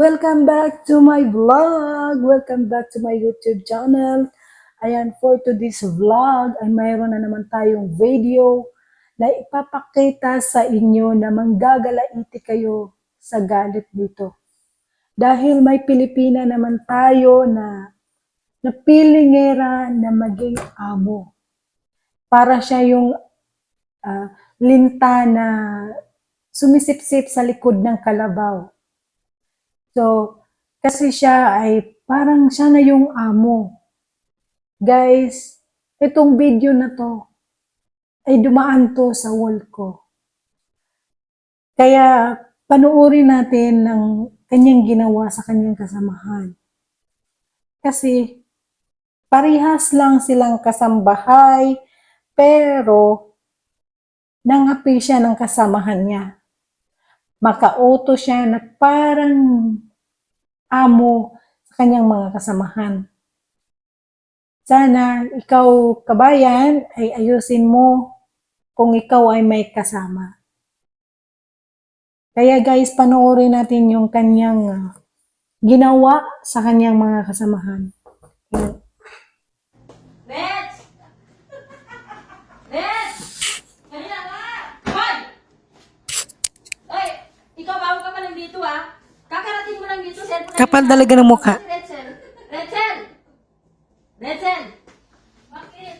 Welcome back to my vlog! Welcome back to my YouTube channel. Ayan, for today's vlog ay mayroon na naman tayong video na ipapakita sa inyo na manggagalaiti kayo sa galit dito. Dahil may Pilipina naman tayo na napilingera na maging amo. Para siya yung linta na sumisipsip sa likod ng kalabaw. So, kasi siya ay parang siya na yung amo. Guys, itong video na to ay dumaan to sa wall ko. Kaya panuorin natin ng kanyang ginawa sa kanyang kasamahan. Kasi parehas lang silang kasambahay, pero nangapi siya ng kasamahan niya. Makauto siya na parang amo sa kanyang mga kasamahan. Sana ikaw, kabayan, ay ayusin mo kung ikaw ay may kasama. Kaya guys, panoorin natin yung kanyang ginawa sa kanyang mga kasamahan. Let's! Let's! Kanina nga! Hoy! Oy! Ikaw, bago ka pa lang dito kakarating mo lang dito, cellphone na Kapal dito. talaga ng mukha. Retzel! Retzel! Retzel! Bakit?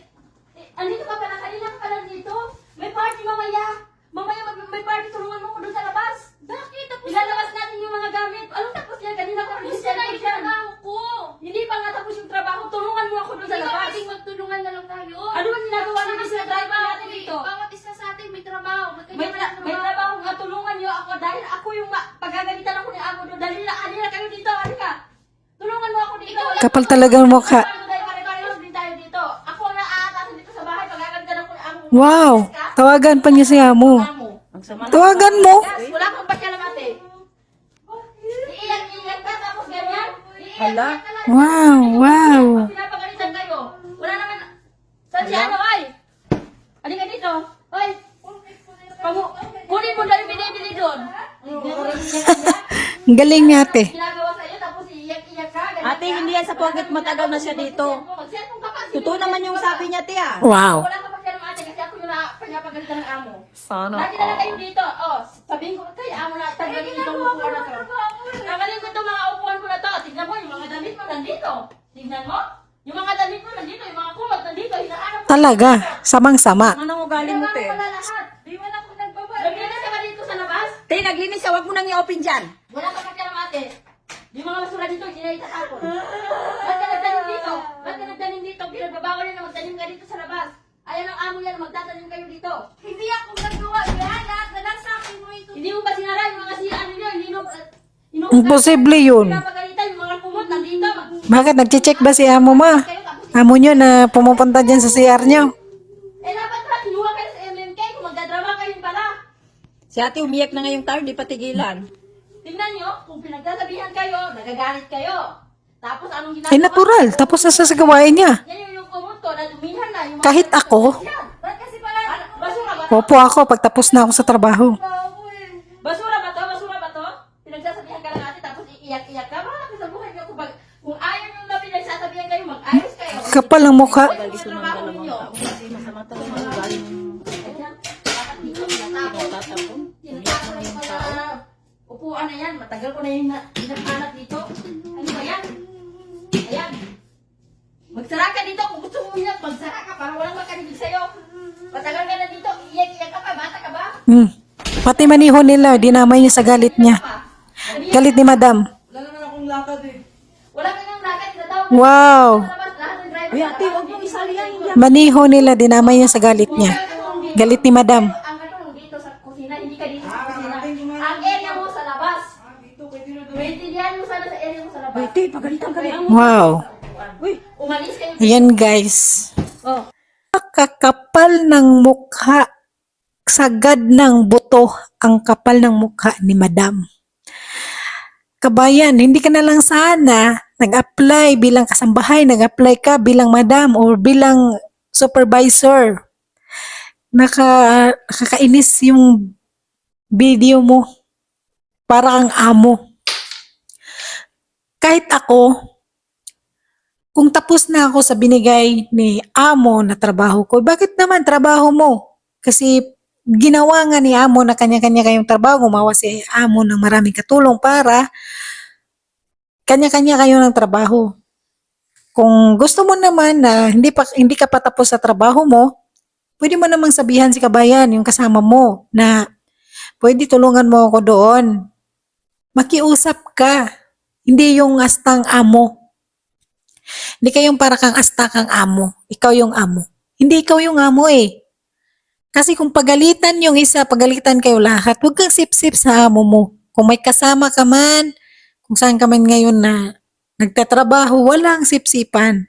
Andito ka pala, kanina ka pa lang dito. May party mamaya. Mamaya may party, tulungan mo ko doon sa labas. Bakit? Tapos ilalabas natin yung mga gamit. Anong tapos yan? Kanina ko rin siya yung trabaho ko. Hindi pa nga tapos yung trabaho. Tulungan mo ako doon sa labas. Hindi magtulungan na lang tayo. Ano ba ginagawa natin sa driver natin dito? Bawat isa sa atin may trabaho. May trabaho nga, tulungan niyo ako dahil ako yung pagagalitan ako ni Amo doon. Dali na kayo dito, halika. Tulungan mo ako dito. Kapal talaga ng mukha. Pare-parehas din tayo dito. Ako ang naaatasan dito sa bahay, pagagalitan ako ni Amo. Wow! Tawagan pa niya si amo. Tawagan mo! Yes, wala kang pakialamate. Iiyak ka tapos ganyan. Hala. Wow! Wow! Pinapagalitan kayo. Wala naman. Saan si ano, ay? Halika dito. Ay. Kunin mo dahil binibili doon. Ang galing niya ate. Ginagawa sa'yo tapos iiyak ka. ganyan Ate, ka. hindi yan sa pocket matagal na siya dito. Mag-cellphone ka pa. Totoo naman yung sabi niya, tiya. Wow! Wala ka pakialamate kasi ako yung pinapagalitan ng amo. Sana. Lagi na lang kayo dito. Oh, sabihin ko kay amo na tanggalin itong upuan na to. Tanggalin ko itong mga upuan ko na to. Tignan mo, yung mga damit mo nandito. Tignan mo. Yung mga damit mo nandito, yung mga kumot nandito. Hinahanap ko. Talaga, samang-sama. Ano ang ugali mo, te? Wala lahat. Di mo na ako nagbaba. Naglinis ka ba dito sa labas? Te, naglinis siya. Huwag mo nang i-open dyan. Wala ka pakialamate. Yung mga basura dito, hindi na itatapon. Ba't ka nagtanim dito? Ba't ka nagtanim dito? Pinagbabawal na magtanim ka dito sa labas. Ayan ang amo yan, magtatanim kayo dito. Hindi ako nagawa yan. Lahat na lang sa akin mo ito. Hindi mo ba sinara yung mga ano nyo? Hindi mo... Imposible yun. Pinapagalitan yung mga kumot nandito. Bakit nagche-check ba si amo ma? Amo nyo na pumupunta dyan sa CR nyo? Eh dapat ba, kinuha kayo sa MMK kung magdadrama kayo pala. Si ate umiyak na ngayong tayo, di pa tigilan. Tingnan nyo, kung pinagsasabihan kayo, nagagalit kayo. Tapos anong ginagawa? Ay natural, tapos nasasagawain niya. Yan yung kumot ko, nadumihan na. Yung mga Kahit ako, yan. Ba't kasi pala, basura ba? opo ako pagtapos na ako sa trabaho. Basura ba to? Basura ba to? Pinagsasabihan ka lang natin tapos iiyak-iyak ka. Bakit sa buhay niyo kung ayaw nyo na pinagsasabihan kayo, mag-ayos kayo. Kapal ang mukha. Galis naman dalawang tao. Kasi masama talaga ang ugali ng tatapon. Umiyak na ngayong tao. Upuan na yan. Matagal ko na yung hinahanap dito. Ano ba yan? Ayan. Magsara ka dito. Kung gusto mo umiyak, magsara ka para walang makaribig sa'yo. Matagal ka na dito. Iyak-iyak ka pa. Bata ka ba? Pati maniho nila, dinamay niya sa galit niya. Galit ni madam. Wala naman akong lakad eh. Wala ka nang lakad. Tinatawag ka Wow! sa labas. Lahat ng driver. Uy, ate, huwag mong isali yan. Hindi. Maniho nila, dinamay niya sa galit niya. Galit ni madam. Ang katulong dito sa kusina, hindi ka dito sa kusina. Ang area mo sa labas. Maintindihan mo sana sa area mo sa labas. Uy, te, pagalitan ka ni amo. Wow! Uy, Umalis kayo. Ayan guys. oh. Kakapal ng mukha. Sagad ng buto ang kapal ng mukha ni madam. Kabayan, hindi ka na lang sana nag-apply bilang kasambahay, nag-apply ka bilang madam or bilang supervisor. Nakakainis yung video mo. Para kang amo. kahit ako, kung tapos na ako sa binigay ni amo na trabaho ko, bakit naman trabaho mo? Kasi ginawa nga ni amo na kanya-kanya kayong trabaho, gumawa si amo ng maraming katulong para kanya-kanya kayo ng trabaho. Kung gusto mo naman na hindi ka pa tapos sa trabaho mo, pwede mo namang sabihan si kabayan, yung kasama mo, na pwede tulungan mo ako doon. Makiusap ka. Hindi yung astang amo. Hindi kayong para kang asta kang amo. Ikaw yung amo. Hindi ikaw yung amo eh. Kasi kung pagalitan yung isa, pagalitan kayo lahat, huwag kang sip-sip sa amo mo. Kung may kasama ka man, kung saan ka man ngayon na nagtatrabaho, walang sip-sipan.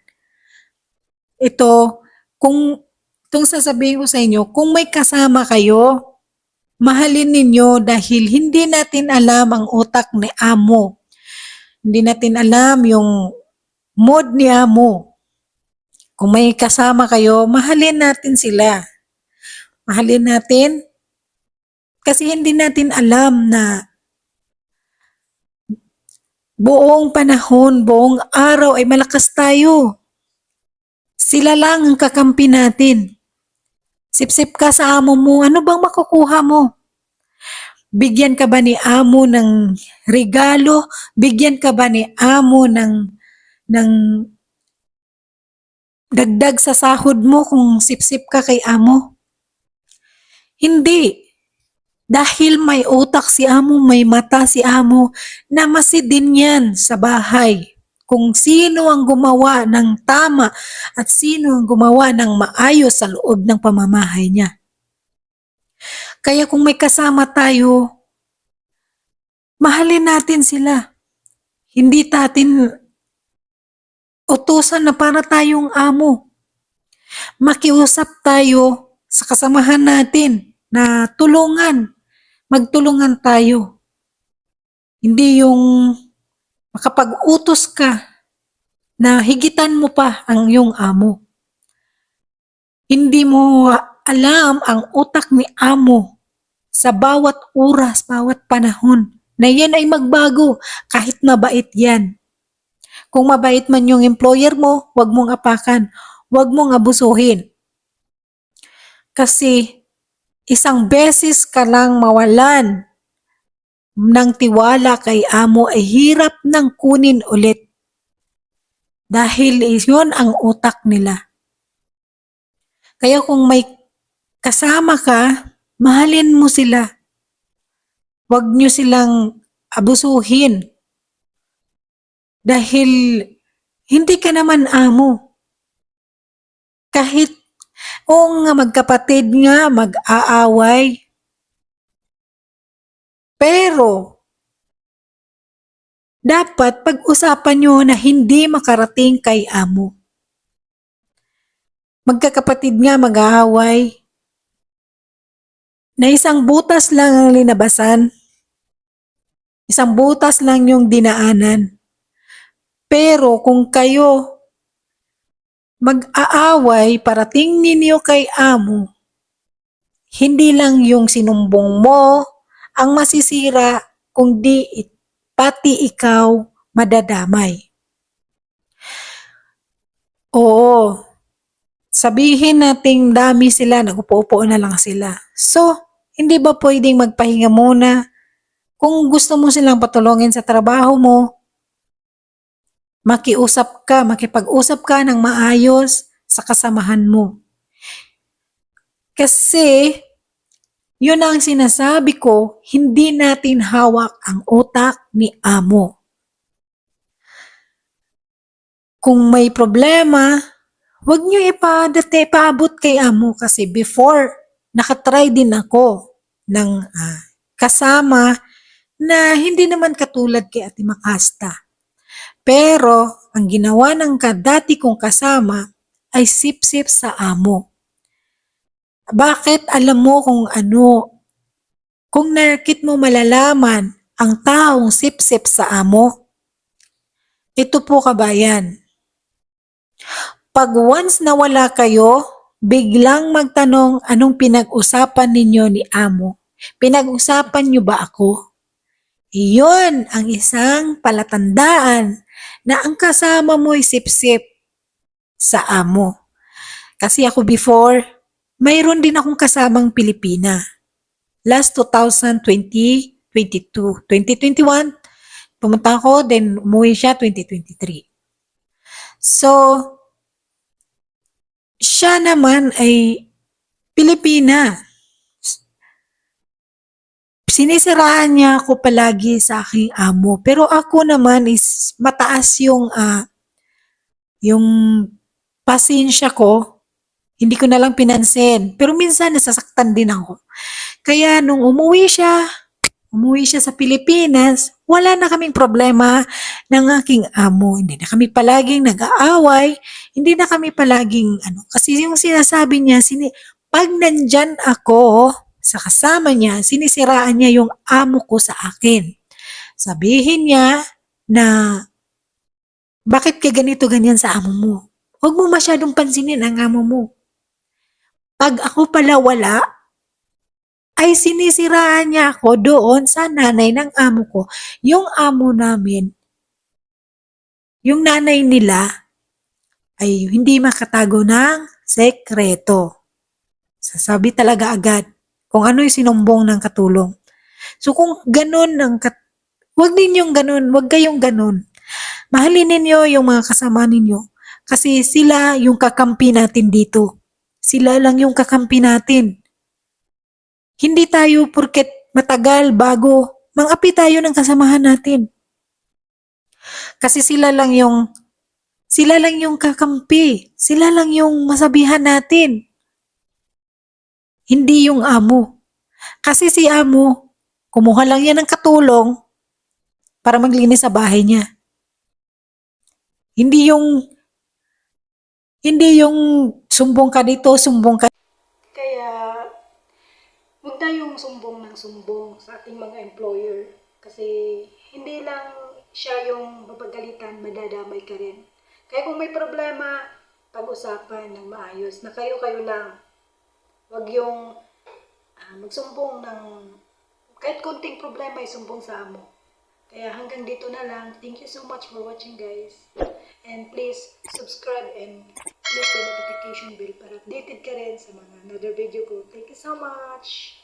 Ito, itong sasabihin ko sa inyo, kung may kasama kayo, mahalin ninyo dahil hindi natin alam ang utak ni amo. Hindi natin alam yung mood ni amo. Kung may kasama kayo, mahalin natin sila. Mahalin natin kasi hindi natin alam na buong panahon, buong araw ay malakas tayo. Sila lang ang kakampi natin. Sip-sip ka sa amo mo, ano bang makukuha mo? Bigyan ka ba ni amo ng regalo? Bigyan ka ba ni amo ng dagdag sa sahod mo kung sip-sip ka kay amo? Hindi. Dahil may utak si amo, may mata si amo, namasid din yan sa bahay. Kung sino ang gumawa ng tama at sino ang gumawa ng maayos sa loob ng pamamahay niya. Kaya kung may kasama tayo, mahalin natin sila. Hindi natin utusan na para tayong amo. Makiusap tayo sa kasamahan natin na magtulungan tayo. Hindi yung makapag-utos ka na higitan mo pa ang iyong amo. Hindi mo alam ang utak ni amo sa bawat oras, bawat panahon na yan ay magbago kahit mabait yan. Kung mabait man yung employer mo, huwag mong apakan, huwag mong abusuhin. Kasi isang beses ka lang mawalan ng tiwala kay amo ay hirap nang kunin ulit. Dahil yun ang utak nila. Kaya kung may kasama ka, mahalin mo sila. Huwag nyo silang abusuhin. Dahil hindi ka naman amo. Kahit nga magkapatid nga, mag-aaway. Pero, dapat pag-usapan nyo na hindi makarating kay amo. Magkakapatid nga mag-aaway. Na isang butas lang ang linabasan. Isang butas lang yung dinaanan. Pero kung kayo mag-aaway parating ninyo kay amo, hindi lang yung sinumbong mo ang masisira, kundi pati ikaw madadamay. Oo, sabihin nating dami sila, nagupo-upo na lang sila. So, hindi ba pwedeng magpahinga muna? Kung gusto mo silang patulungin sa trabaho mo, makipag-usap ka ng maayos sa kasamahan mo. Kasi, yun ang sinasabi ko, hindi natin hawak ang utak ni amo. Kung may problema, huwag nyo ipaabot kay amo kasi before, nakatry din ako ng kasama na hindi naman katulad kay Ate Makasta. Pero, ang ginawa ng dati kong kasama ay sip-sip sa amo. Bakit? Alam mo kung ano? Kung nakit mo malalaman ang taong sip-sip sa amo, ito po kabayan. Pag once na wala kayo, biglang magtanong anong pinag-usapan ninyo ni amo. Pinag-usapan nyo ba ako? Iyon ang isang palatandaan na ang kasama mo'y sip-sip sa amo. Kasi ako before, mayroon din akong kasamang Pilipina. Last 2020, 22, 2021, pumunta ako, then umuwi siya 2023. So, siya naman ay Pilipina. Sinisiraan niya ako palagi sa aking amo. Pero ako naman is mataas yung pasensya ko. Hindi ko na lang pinansin. Pero minsan nasasaktan din ako. Kaya nung umuwi siya sa Pilipinas, wala na kaming problema ng aking amo. Hindi na kami palaging nag-aaway. Hindi na kami palaging Kasi yung sinasabi niya, pag nandyan ako sa kasama niya, sinisiraan niya yung amo ko sa akin. Sabihin niya na, bakit ka ganito ganyan sa amo mo? Huwag mo masyadong pansinin ang amo mo. Pag ako pala wala, ay sinisiraan niya ako doon sa nanay ng amo ko. Yung amo namin, yung nanay nila, ay hindi makatago ng sekreto. Sasabi talaga agad kung ano yung sinumbong ng katulong. So kung ganun wag ninyong ganun, wag kayong ganun. Mahalin ninyo yung mga kasama ninyo kasi sila yung kakampi natin dito. Sila lang yung kakampi natin. Hindi tayo porket matagal bago mang-api tayo ng kasamahan natin. Kasi sila lang yung kakampi. Sila lang yung masabihan natin. Hindi yung amo. Kasi si amo, kumuha lang yan ng katulong para maglinis sa bahay niya. Hindi yung sumbong ka dito, sumbong ka. Kaya, huwag tayong sumbong ng sumbong sa ating mga employer. Kasi, hindi lang siya yung mapagalitan, madadamay ka rin. Kaya kung may problema, pag-usapan ng maayos na kayo-kayo lang. Huwag yung magsumbong ng kahit konting problema ay sumbong sa amo. Kaya hanggang dito na lang. Thank you so much for watching, guys. And please subscribe and click the notification bell para updated ka rin sa mga another video ko. Thank you so much!